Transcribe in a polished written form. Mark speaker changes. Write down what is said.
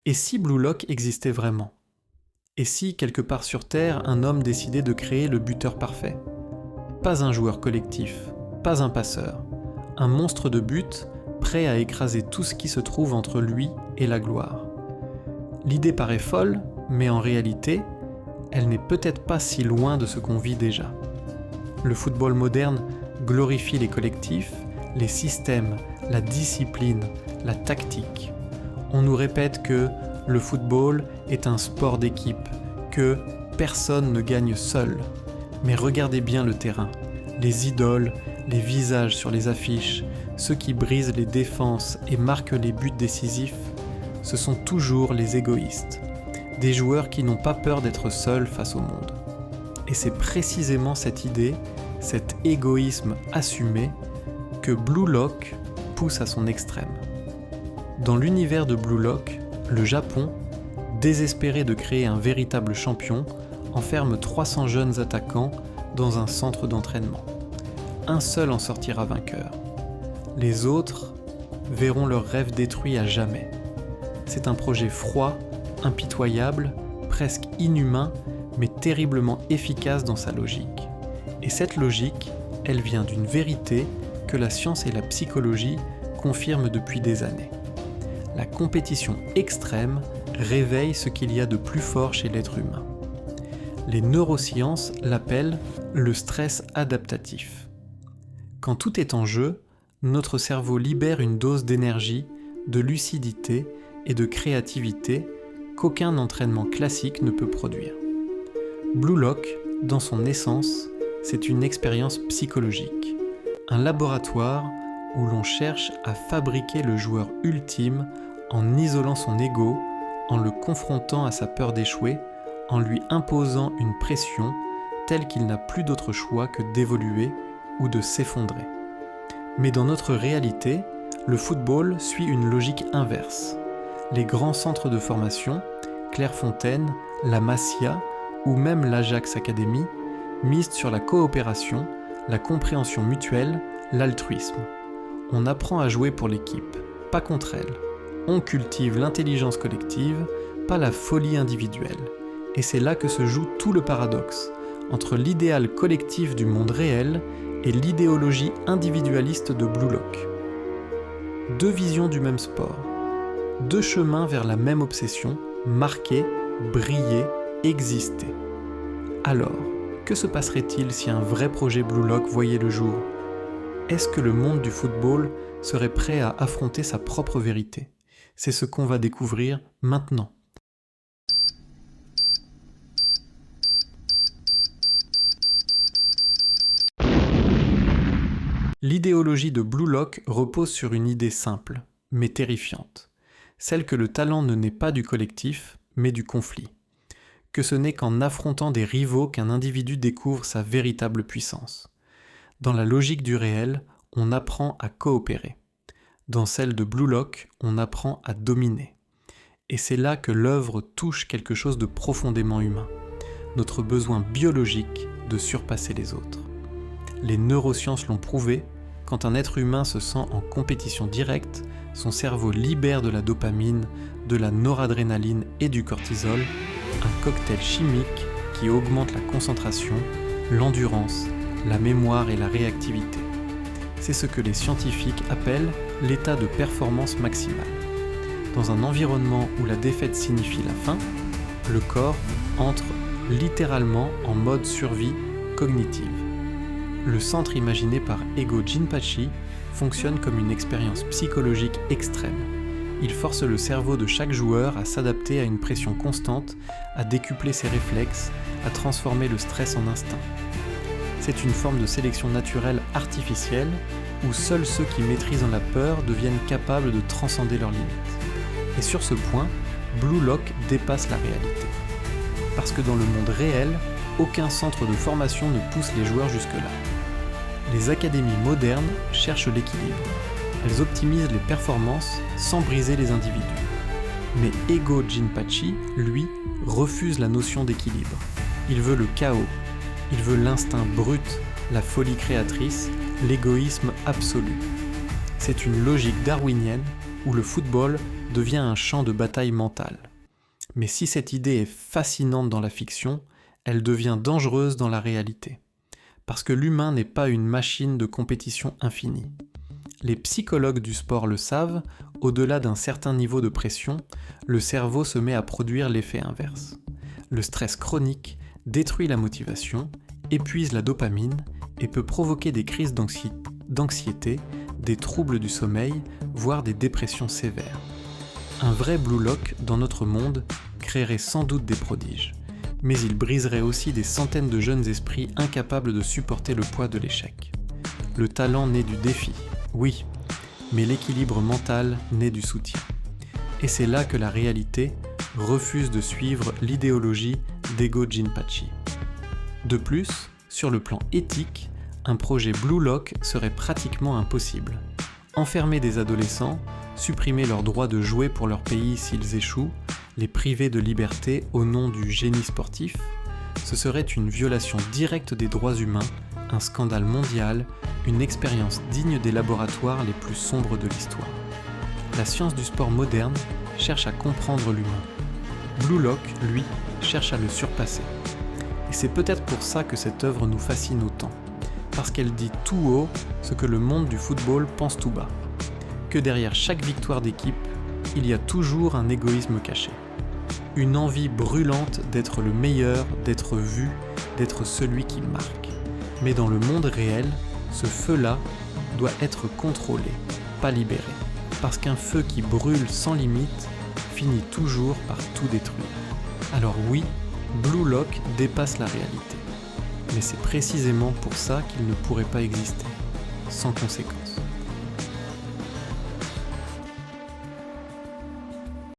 Speaker 1: Et si Blue Lock existait vraiment ? Et si, quelque part sur Terre, un homme décidait de créer le buteur parfait ? Pas un joueur collectif, pas un passeur, un monstre de but prêt à écraser tout ce qui se trouve entre lui et la gloire. L'idée paraît folle, mais en réalité, elle n'est peut-être pas si loin de ce qu'on vit déjà. Le football moderne glorifie les collectifs, les systèmes, la discipline, la tactique. On nous répète que le football est un sport d'équipe, que personne ne gagne seul. Mais regardez bien le terrain, les idoles, les visages sur les affiches, ceux qui brisent les défenses et marquent les buts décisifs, ce sont toujours les égoïstes, des joueurs qui n'ont pas peur d'être seuls face au monde. Et c'est précisément cette idée, cet égoïsme assumé, que Blue Lock pousse à son extrême. Dans l'univers de Blue Lock, le Japon, désespéré de créer un véritable champion, enferme 300 jeunes attaquants dans un centre d'entraînement. Un seul en sortira vainqueur. Les autres verront leurs rêves détruits à jamais. C'est un projet froid, impitoyable, presque inhumain, mais terriblement efficace dans sa logique. Et cette logique, elle vient d'une vérité que la science et la psychologie confirment depuis des années. La compétition extrême réveille ce qu'il y a de plus fort chez l'être humain. Les neurosciences l'appellent le stress adaptatif. Quand tout est en jeu, notre cerveau libère une dose d'énergie, de lucidité et de créativité qu'aucun entraînement classique ne peut produire. Blue Lock, dans son essence, c'est une expérience psychologique, un laboratoire où l'on cherche à fabriquer le joueur ultime en isolant son ego, en le confrontant à sa peur d'échouer, en lui imposant une pression telle qu'il n'a plus d'autre choix que d'évoluer ou de s'effondrer. Mais dans notre réalité, le football suit une logique inverse. Les grands centres de formation, Clairefontaine, la Masia ou même l'Ajax Academy, misent sur la coopération, la compréhension mutuelle, l'altruisme. On apprend à jouer pour l'équipe, pas contre elle. On cultive l'intelligence collective, pas la folie individuelle. Et c'est là que se joue tout le paradoxe, entre l'idéal collectif du monde réel et l'idéologie individualiste de Blue Lock. Deux visions du même sport, deux chemins vers la même obsession, marquer, briller, exister. Alors, que se passerait-il si un vrai projet Blue Lock voyait le jour ? Est-ce que le monde du football serait prêt à affronter sa propre vérité ? C'est ce qu'on va découvrir maintenant. L'idéologie de Blue Lock repose sur une idée simple, mais terrifiante. Celle que le talent ne naît pas du collectif, mais du conflit. Que ce n'est qu'en affrontant des rivaux qu'un individu découvre sa véritable puissance. Dans la logique du réel, on apprend à coopérer. Dans celle de Blue Lock, on apprend à dominer. Et c'est là que l'œuvre touche quelque chose de profondément humain, notre besoin biologique de surpasser les autres. Les neurosciences l'ont prouvé, quand un être humain se sent en compétition directe, son cerveau libère de la dopamine, de la noradrénaline et du cortisol, un cocktail chimique qui augmente la concentration, l'endurance, la mémoire et la réactivité. C'est ce que les scientifiques appellent l'état de performance maximale. Dans un environnement où la défaite signifie la fin, le corps entre littéralement en mode survie cognitive. Le centre imaginé par Ego Jinpachi fonctionne comme une expérience psychologique extrême. Il force le cerveau de chaque joueur à s'adapter à une pression constante, à décupler ses réflexes, à transformer le stress en instinct. C'est une forme de sélection naturelle artificielle où seuls ceux qui maîtrisent la peur deviennent capables de transcender leurs limites. Et sur ce point, Blue Lock dépasse la réalité. Parce que dans le monde réel, aucun centre de formation ne pousse les joueurs jusque-là. Les académies modernes cherchent l'équilibre. Elles optimisent les performances sans briser les individus. Mais Ego Jinpachi, lui, refuse la notion d'équilibre. Il veut le chaos. Il veut l'instinct brut, la folie créatrice, l'égoïsme absolu. C'est une logique darwinienne où le football devient un champ de bataille mentale. Mais si cette idée est fascinante dans la fiction, elle devient dangereuse dans la réalité. Parce que l'humain n'est pas une machine de compétition infinie. Les psychologues du sport le savent, au-delà d'un certain niveau de pression, le cerveau se met à produire l'effet inverse. Le stress chronique détruit la motivation, épuise la dopamine et peut provoquer des crises d'anxiété, des troubles du sommeil, voire des dépressions sévères. Un vrai Blue Lock dans notre monde créerait sans doute des prodiges, mais il briserait aussi des centaines de jeunes esprits incapables de supporter le poids de l'échec. Le talent naît du défi, oui, mais l'équilibre mental naît du soutien. Et c'est là que la réalité refuse de suivre l'idéologie d'Ego Jinpachi. De plus, sur le plan éthique, un projet Blue Lock serait pratiquement impossible. Enfermer des adolescents, supprimer leur droit de jouer pour leur pays s'ils échouent, les priver de liberté au nom du génie sportif, ce serait une violation directe des droits humains, un scandale mondial, une expérience digne des laboratoires les plus sombres de l'histoire. La science du sport moderne cherche à comprendre l'humain. Blue Lock, lui, cherche à le surpasser. Et c'est peut-être pour ça que cette œuvre nous fascine autant, parce qu'elle dit tout haut ce que le monde du football pense tout bas. Que derrière chaque victoire d'équipe, il y a toujours un égoïsme caché. Une envie brûlante d'être le meilleur, d'être vu, d'être celui qui marque. Mais dans le monde réel, ce feu-là doit être contrôlé, pas libéré. Parce qu'un feu qui brûle sans limite finit toujours par tout détruire. Alors oui, Blue Lock dépasse la réalité. Mais c'est précisément pour ça qu'il ne pourrait pas exister, sans conséquence.